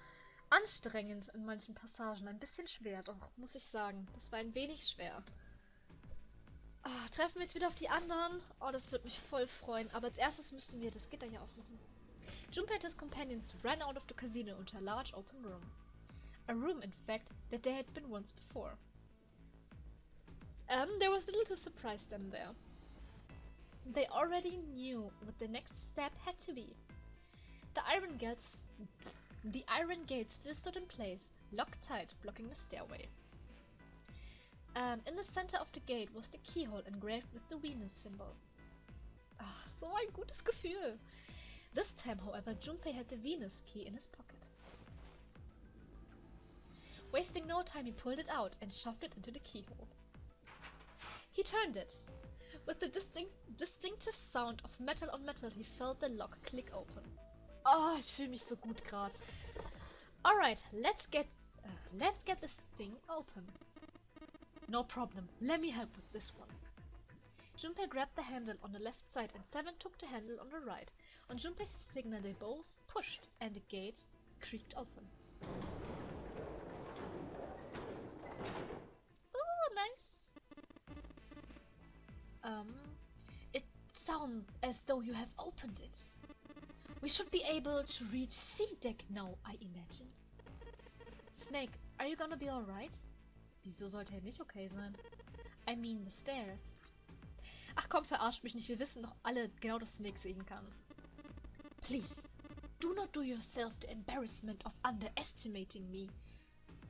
anstrengend in manchen Passagen. Ein bisschen schwer, doch, muss ich sagen. Das war ein wenig schwer. Ah, treffen wir jetzt wieder auf die anderen? Oh, das wird mich voll freuen. Aber als erstes müssen wir das Gitter hier aufmachen. Junpei and his companions ran out of the casino into a large open room. A room, in fact, that they had been once before. There was little to surprise them there. They already knew what the next step had to be. The iron gate still stood in place, locked tight, blocking the stairway. In the center of the gate was the keyhole engraved with the Venus symbol. Ah, so ein gutes Gefühl. This time, however, Junpei had the Venus key in his pocket. Wasting no time, he pulled it out and shoved it into the keyhole. He turned it. With the distinctive sound of metal on metal, he felt the lock click open. Oh, ich fühle mich so gut gerade. Alright, let's get this thing open. No problem, let me help with this one. Junpei grabbed the handle on the left side and Seven took the handle on the right. On Junpei's signal they both pushed and the gate creaked open. Ooh, nice. It sounds as though you have opened it. We should be able to reach C-Deck now, I imagine. Snake, are you gonna be alright? Wieso sollte er nicht okay sein? I mean the stairs. Ach komm, verarscht mich nicht. Wir wissen doch alle genau, dass Snake sehen kann. Please, do not do yourself the embarrassment of underestimating me.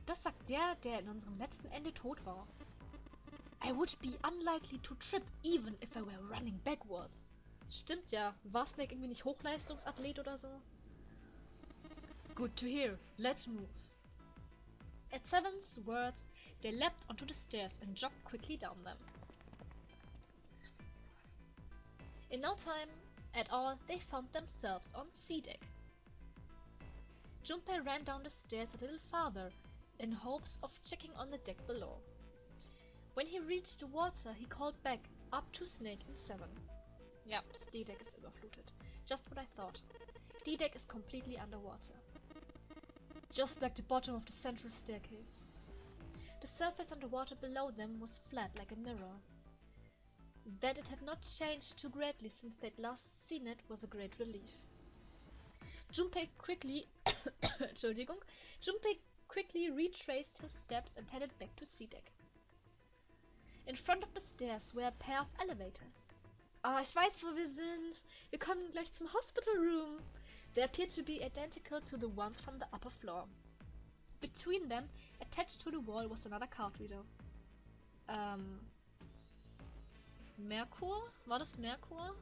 Das sagt der, der in unserem letzten Ende tot war. I would be unlikely to trip even if I were running backwards. Stimmt ja. War Snake irgendwie nicht Hochleistungsathlet oder so? Good to hear. Let's move. At Seven's words, they leapt onto the stairs and jogged quickly down them. In no time at all, they found themselves on sea deck. Junpei ran down the stairs a little farther, in hopes of checking on the deck below. When he reached the water, he called back up to Snake and Seven. Ja, das D-Deck ist überflutet. Just what I thought. D-Deck is completely underwater. Just like the bottom of the central staircase. The surface underwater below them was flat like a mirror. That it had not changed too greatly since they'd last seen it was a great relief. Junpei quickly Junpei quickly retraced his steps and headed back to sea deck. In front of the stairs were a pair of elevators. Ah, ich weiß, wo wir sind. Wir kommen gleich zum Hospital Room. They appeared to be identical to the ones from the upper floor. Between them, attached to the wall, was another card reader. Merkur? War das Merkur?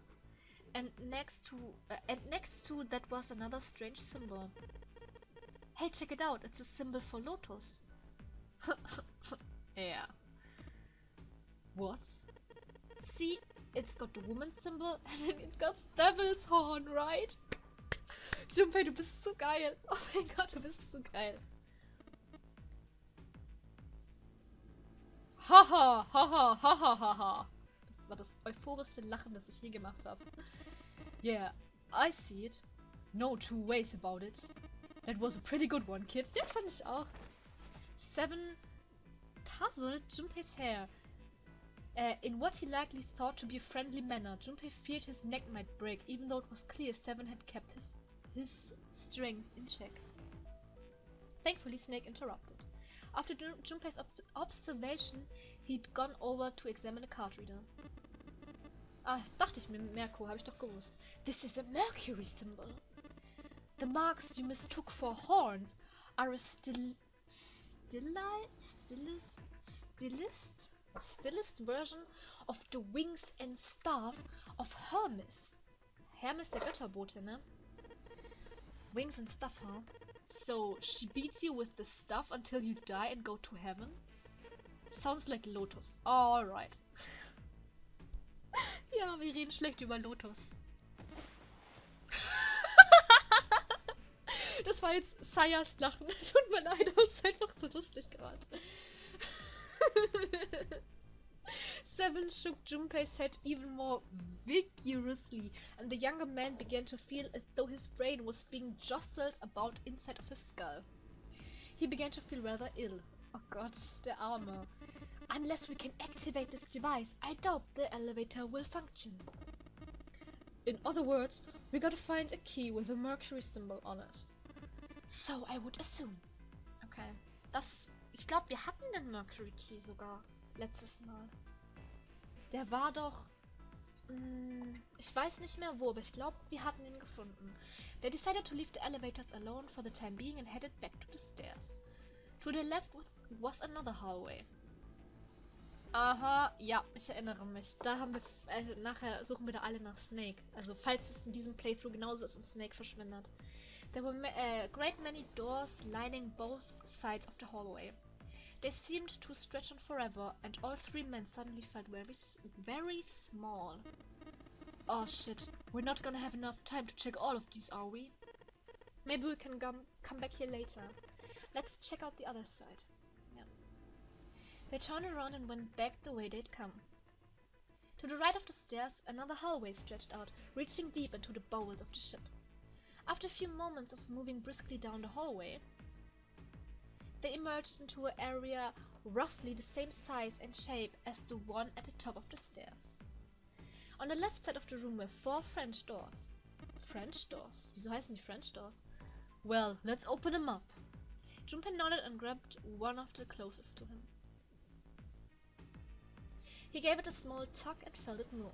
And next to that was another strange symbol. Hey, check it out. It's a symbol for Lotus. Yeah. What? See, it's got the woman symbol and then it got devil's horn, right? Junpei, du bist so geil. Oh mein Gott, du bist so geil. Haha, haha, haha, haha. Das war das euphorischste Lachen, das ich je gemacht habe. Yeah, I see it. No two ways about it. That was a pretty good one, kid. Ja, fand ich auch. Seven tousled Junpei's hair. In what he likely thought to be a friendly manner, Junpei feared his neck might break, even though it was clear Seven had kept his strength in check. Thankfully, Snake interrupted. After Junpei's observation, he'd gone over to examine the card reader. Ah, dachte ich mir, Merkur, habe ich doch gewusst. This is a Mercury symbol. The marks you mistook for horns are a stylist version of the wings and staff of Hermes. Hermes, der Götterbote, ne? Wings and stuff, huh? So, she beats you with the stuff until you die and go to heaven? Sounds like Lotus. Alright. Ja, wir reden schlecht über Lotus. Das war jetzt Sayas Lachen. Tut mir leid, aber es ist einfach so lustig gerade. Seven shook Junpei's head even more vigorously, and the younger man began to feel as though his brain was being jostled about inside of his skull. He began to feel rather ill. Oh God, der Arme. Unless we can activate this device, I doubt the elevator will function. In other words, we gotta find a key with a Mercury symbol on it. So I would assume. Okay. Ich glaube, wir hatten den Mercury Key sogar letztes Mal. Der war doch... ich weiß nicht mehr wo, aber ich glaube, wir hatten ihn gefunden. They decided to leave the elevators alone for the time being and headed back to the stairs. To the left was another hallway. Aha, ja, ich erinnere mich. Da haben wir... nachher suchen wir da alle nach Snake. Also, falls es in diesem Playthrough genauso ist und Snake verschwindet. There were a great many doors lining both sides of the hallway. They seemed to stretch on forever, and all three men suddenly felt very small. Oh shit, we're not gonna have enough time to check all of these, are we? Maybe we can come back here later. Let's check out the other side. Yeah. They turned around and went back the way they'd come. To the right of the stairs, another hallway stretched out, reaching deep into the bowels of the ship. After a few moments of moving briskly down the hallway, they emerged into an area roughly the same size and shape as the one at the top of the stairs. On the left side of the room were 4 French doors. French doors? Wieso heißen die French doors? Well, let's open them up. Junpei nodded and grabbed one of the closest to him. He gave it a small tug and felt it move.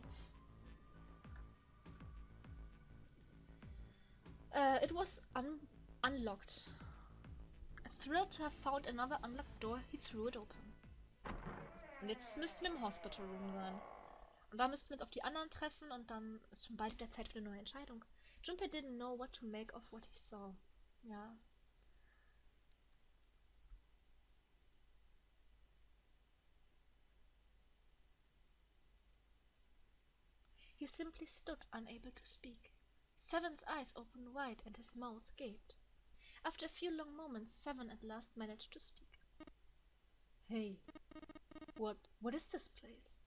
It was unlocked. Thrilled to have found another unlocked door, he threw it open. Und jetzt müssten wir im Hospital Room sein. Und da müssten wir jetzt auf die anderen treffen und dann ist schon bald wieder Zeit für eine neue Entscheidung. Junpei didn't know what to make of what he saw. Ja. He simply stood, unable to speak. Seven's eyes opened wide and his mouth gaped. After a few long moments, Seven at last managed to speak. Hey, what is this place?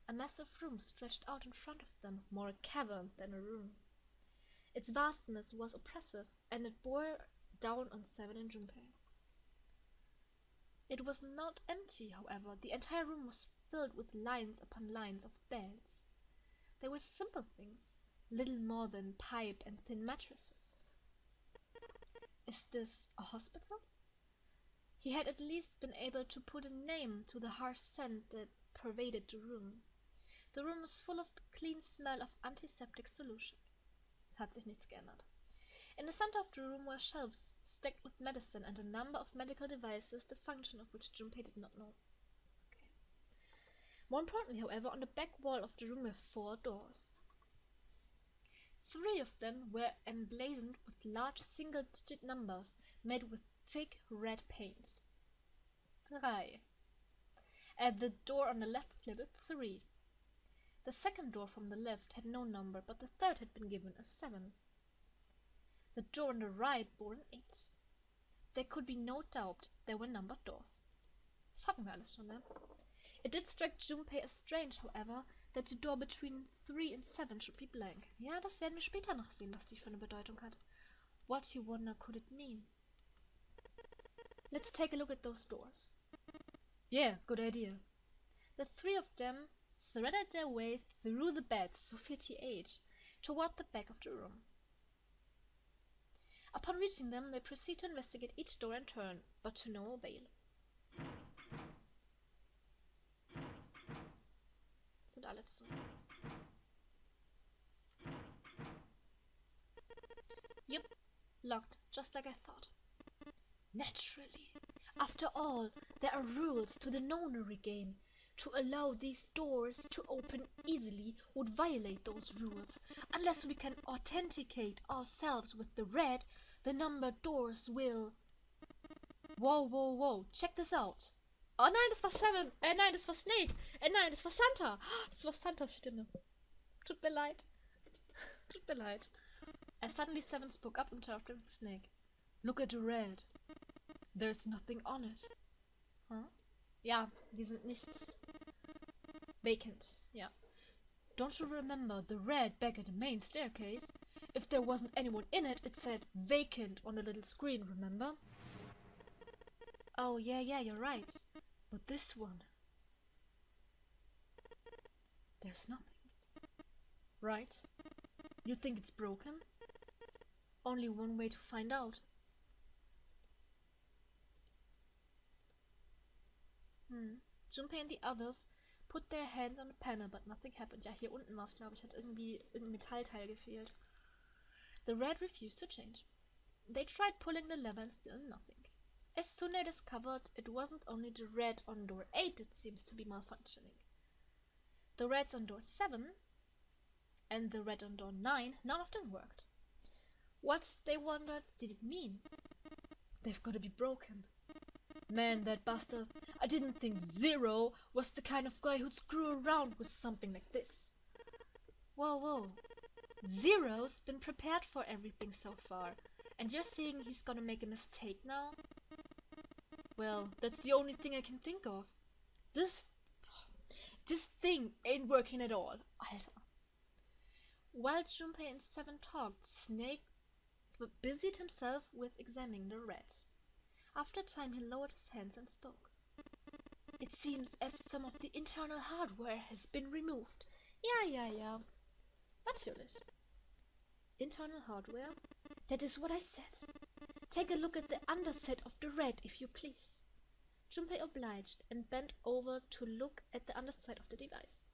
A massive room stretched out in front of them, more a cavern than a room. Its vastness was oppressive, and it bore down on Seven and Junpei. It was not empty, however. The entire room was filled with lines upon lines of beds. They were simple things, little more than pipe and thin mattresses. Is this a hospital? He had at least been able to put a name to the harsh scent that pervaded the room. The room was full of the clean smell of antiseptic solution. Hat sich nichts geändert. In the center of the room were shelves stacked with medicine and a number of medical devices, the function of which Junpei did not know. Okay. More importantly, however, on the back wall of the room were 4 doors. 3 of them were emblazoned with large single-digit numbers made with thick red paint. 3. At the door on the left was labeled 3. The second door from the left had no number, but the third had been given a 7. The door on the right bore an 8. There could be no doubt they were numbered doors. Das hatten wir alles schon, ne? It did strike Junpei as strange, however, that the door between 3 and 7 should be blank. Ja, das werden wir später noch sehen, was die für eine Bedeutung hat. What, he wondered, could it mean? Let's take a look at those doors. Yeah, good idea. The 3 of them threaded their way through the beds, so 48, toward the back of the room. Upon reaching them, they proceed to investigate each door in turn, but to no avail. Sind alle zu. Yep, locked, just like I thought. Naturally. After all, there are rules to the nonary game. To allow these doors to open easily would violate those rules. Unless we can authenticate ourselves with the red, the numbered doors will... Whoa, whoa, whoa, check this out. Oh nein, das war Seven. Nein, das war Snake. Nein, das war Santa. Das war Santas Stimme. Tut mir leid. Tut mir leid. As suddenly Seven spoke up, interrupting Snake. Look at the red. There's nothing on it. Huh? Ja, die sind nichts. Vacant, ja. Don't you remember the red back at the main staircase? If there wasn't anyone in it, it said vacant on the little screen, remember? Oh, yeah, you're right. But this one... There's nothing. Right? You think it's broken? Only one way to find out. Junpei and the others put their hands on the panel, but nothing happened. Ja, hier unten war es, glaube ich, hat irgendwie irgendein Metallteil gefehlt. The red refused to change. They tried pulling the lever and still nothing. As soon as they discovered it wasn't only the red on door 8 that seems to be malfunctioning. The reds on door 7 and the red on door 9, none of them worked. What, they wondered, did it mean? They've got to be broken. Man, that bastard, I didn't think Zero was the kind of guy who'd screw around with something like this. Whoa. Zero's been prepared for everything so far, and you're saying he's gonna make a mistake now? Well, that's the only thing I can think of. This thing ain't working at all. Alter. While Junpei and Seven talked, Snake busied himself with examining the red. After a time he lowered his hands and spoke. It seems as if some of the internal hardware has been removed. Ja. Natürlich. Internal hardware? That is what I said. Take a look at the underset of the red, if you please. Junpei obliged and bent over to look at the underside of the device.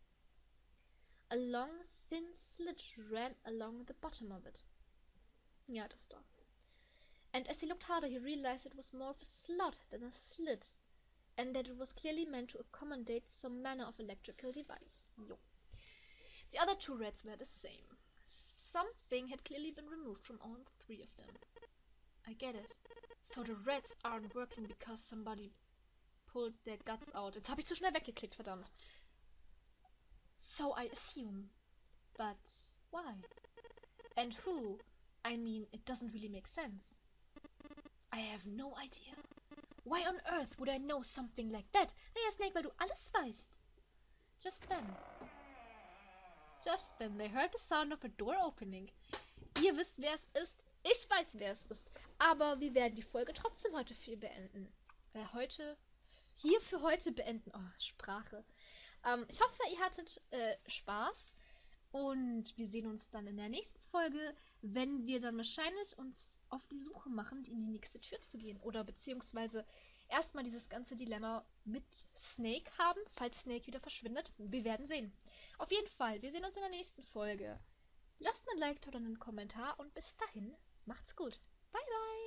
A long, thin slit ran along the bottom of it. Ja, das da. And as he looked harder, he realized it was more of a slot than a slit, and that it was clearly meant to accommodate some manner of electrical device. Jo. The other two rats were the same. Something had clearly been removed from all three of them. I get it. So the rats aren't working because somebody pulled their guts out. Jetzt habe ich zu schnell weggeklickt, verdammt. So I assume. But why? And who? I mean, it doesn't really make sense. I have no idea. Why on earth would I know something like that? Naja, Snake, weil du alles weißt. Just then, they heard the sound of a door opening. Ihr wisst, wer es ist. Ich weiß, wer es ist. Aber wir werden die Folge trotzdem heute beenden. Hier für heute beenden. Oh, Sprache. Ich hoffe, ihr hattet Spaß. Und wir sehen uns dann in der nächsten Folge, wenn wir dann wahrscheinlich uns auf die Suche machen, in die nächste Tür zu gehen. Oder beziehungsweise erstmal dieses ganze Dilemma mit Snake haben, falls Snake wieder verschwindet. Wir werden sehen. Auf jeden Fall, wir sehen uns in der nächsten Folge. Lasst einen Like oder einen Kommentar und bis dahin, macht's gut. Bye, bye.